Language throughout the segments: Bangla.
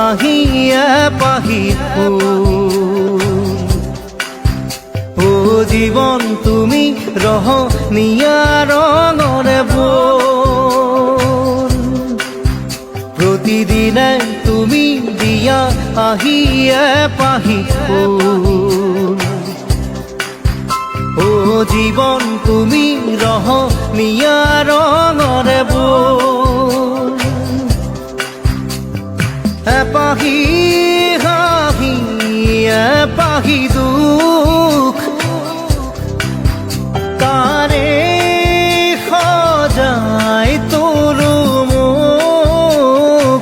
আহিয়া পাহি ও জীবন তুমি ৰহনীয়া ৰঙৰে বোল প্ৰতিদিনে তুমি দিয়া আহিয়া পাহি ও জীবন তুমি ৰহনীয়া ৰঙৰে বোল এপাহি হাঁহি এপাহি দুখ কাৰে সজাই তোলো মোক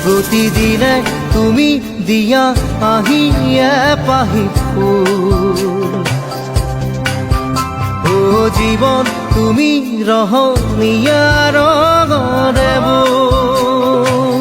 প্ৰতিদিনে তুমি দিয়া আহি এপাহি ও জীবন তুমি ৰহনীয়া ৰঙৰে বোল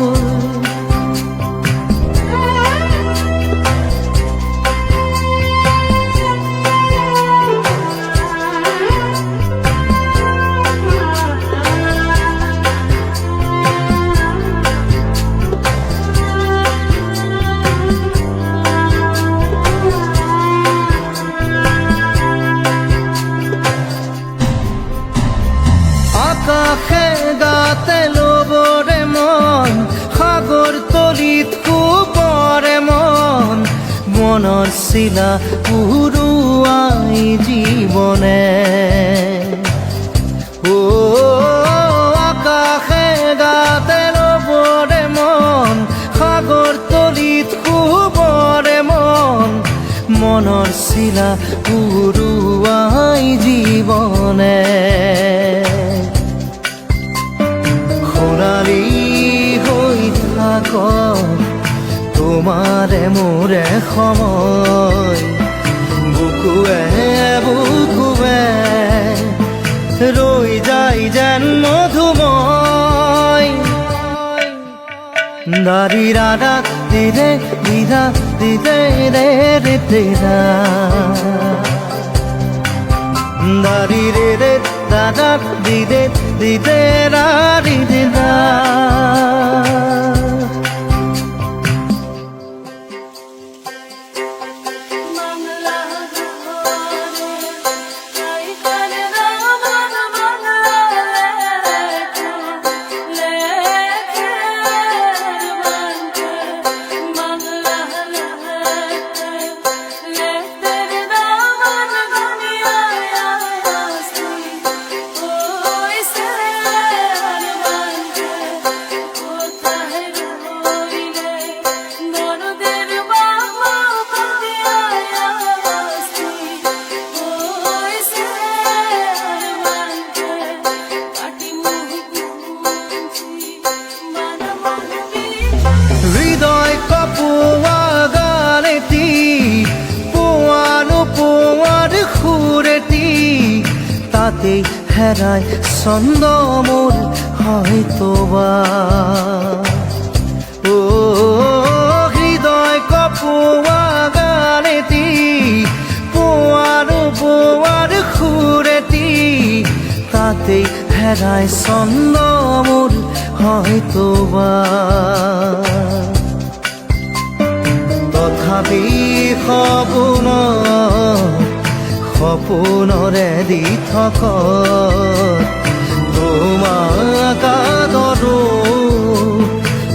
আকাশে গাতে লবৰে মন সাগৰ তলিত কুপৰে মন মনৰ চিলা উৰুৱাই জীৱনে ও আকাশে গাতে লবৰে মন সাগৰ তলিত কুপৰে মন মনৰ চিলা উৰুৱাই জীৱনে সোণালী হৈ থাক তোমাৰে মোৰে সময় বুকুৱে বুকুৱে ৰৈ যায় যেন মধুময় দাৰি ৰাধা দিৰে দিদা দিদে ৰে ৰে তেৰা দাৰি ৰে ৰে দাদা দিদে দিদে রা দিদে রা হৃদয় কপোৱা গানেতি পোৱানো পোৱাৰ সুৰেতি তাতে হেৰাই ছন্দ মোৰ হয়তোবা ও হৃদয় কপোৱা গানেতি পোৱানো পোৱাৰ সুৰেতি তাতে হেৰাই ছন্দ মোৰ হয়তোবা তথাপি সপোনৰে দি থক তোমাক আদৰো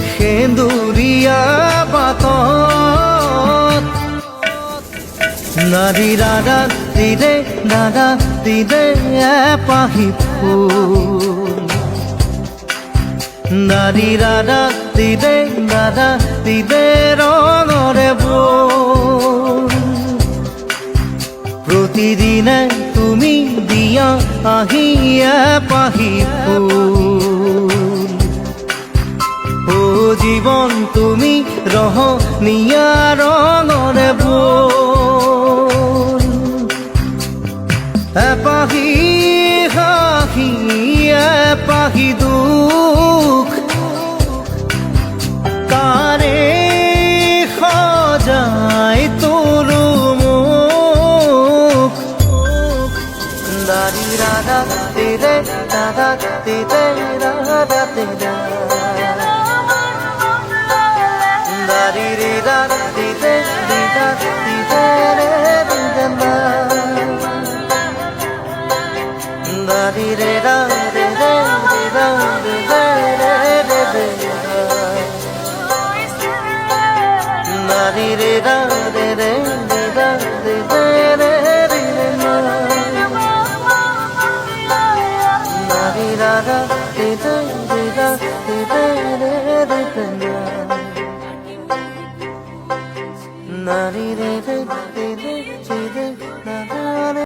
সেন্দুৰীয়া বাটত নাৰী ৰাধা দিদে দাদা দিদে এপাহি ফুল নাৰী ৰাধা দিদে দাদা দিদে ৰঙৰে বোল প্ৰতিদিনে তুমি দিয়া আহি এপাহি ফুল ও জীবন তুমি ৰহনীয়া ৰঙৰে বোল এপাহি হাঁহি এপাহি দুখ কাৰে সজাই তোলো মোক দাৰি ৰাধা দিদে দাদা দিদে ৰাধা দিদা রি রে রা রে রে রে রা রে রে রে রি রে না রি রা রা রে রে রে রা রে রে রে রে রে না রি রে রে